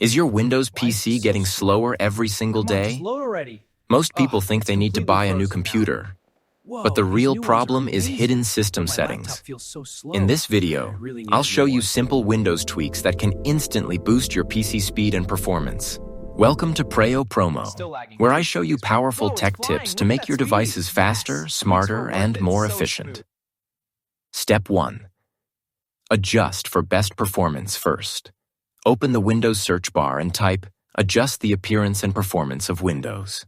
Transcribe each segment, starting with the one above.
Is your Windows PC getting slower every single day? Load already. Most people think it's they need to completely buy a new frozen now. computer. Whoa, But the these real new ones are problem is amazing, hidden system but my settings. laptop feels so slow. In this video, I really need I'll a show new you one. simple Windows tweaks that can instantly boost your PC speed and performance. Welcome to Preyo Promo, Still lagging. where I show you powerful Whoa, it's tech flying. tips to Look at make that your speed. devices faster, Yes. smarter, Tweaks were and worth it. more So efficient. smooth. Step 1. Adjust for best performance first. Open the Windows search bar and type "Adjust the appearance and performance of Windows."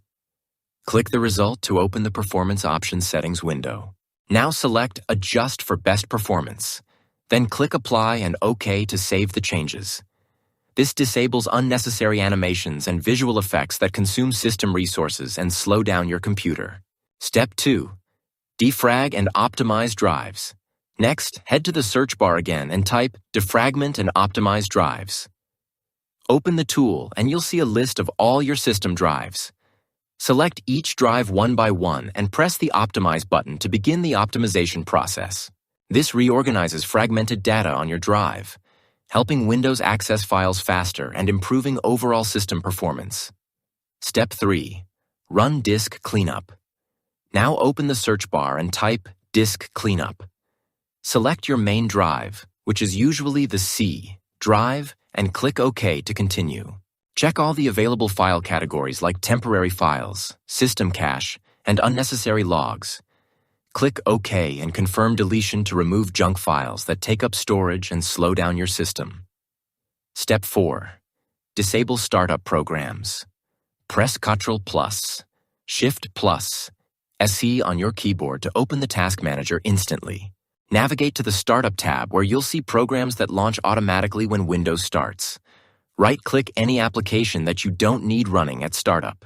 Click the result to open the Performance Options Settings window. Now select Adjust for best performance. Then click Apply and OK to save the changes. This disables unnecessary animations and visual effects that consume system resources and slow down your computer. Step 2. Defrag and optimize drives. Next, head to the search bar again and type Defragment and Optimize Drives. Open the tool and you'll see a list of all your system drives. Select each drive one by one and press the Optimize button to begin the optimization process. This reorganizes fragmented data on your drive, helping Windows access files faster and improving overall system performance. Step 3. Run Disk Cleanup. Now open the search bar and type Disk Cleanup. Select your main drive, which is usually the C drive, and click OK to continue. Check all the available file categories like temporary files, system cache, and unnecessary logs. Click OK and confirm deletion to remove junk files that take up storage and slow down your system. Step 4. Disable startup programs. Press Ctrl+, Shift+, SE on your keyboard to open the Task Manager instantly. Navigate to the Startup tab where you'll see programs that launch automatically when Windows starts. Right-click any application that you don't need running at startup.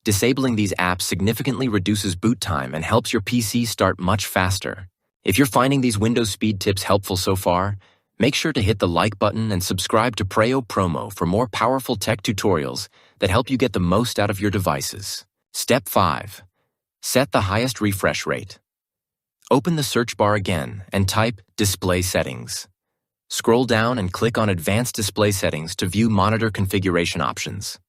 Disabling these apps significantly reduces boot time and helps your PC start much faster. If you're finding these Windows speed tips helpful so far, make sure to hit the like button and subscribe to Preyo Promo for more powerful tech tutorials that help you get the most out of your devices. Step 5. Set the highest refresh rate. Open the search bar again and type Display Settings. Scroll down and click on Advanced Display Settings to view monitor configuration options.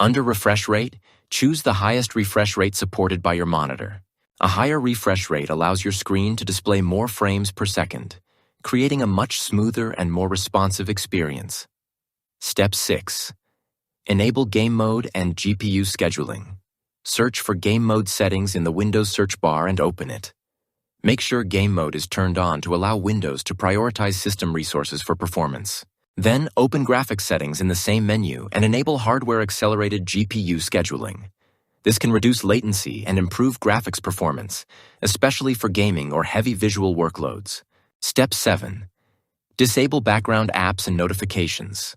Under Refresh Rate, choose the highest refresh rate supported by your monitor. A higher refresh rate allows your screen to display more frames per second, creating a much smoother and more responsive experience. Step 6. Enable Game Mode and GPU Scheduling. Search for Game Mode settings in the Windows search bar and open it. Make sure Game Mode is turned on to allow Windows to prioritize system resources for performance. Then open Graphics Settings in the same menu and enable Hardware-Accelerated GPU Scheduling. This can reduce latency and improve graphics performance, especially for gaming or heavy visual workloads. Step 7. Disable background apps and notifications.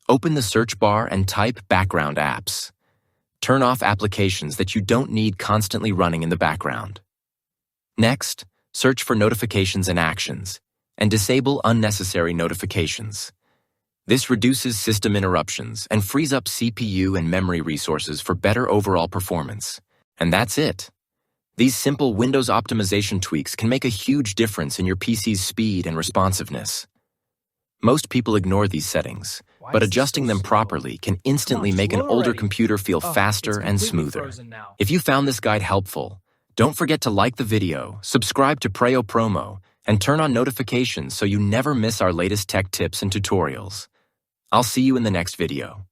Open the search bar and type Background Apps. Turn off applications that you don't need constantly running in the background. Next, search for notifications and actions, and disable unnecessary notifications. This reduces system interruptions and frees up CPU and memory resources for better overall performance. And that's it. These simple Windows optimization tweaks can make a huge difference in your PC's speed and responsiveness. Most people ignore these settings, but adjusting them properly can instantly make an older computer feel faster and smoother. If you found this guide helpful, don't forget to like the video, subscribe to Preyo Promo, and turn on notifications so you never miss our latest tech tips and tutorials. I'll see you in the next video.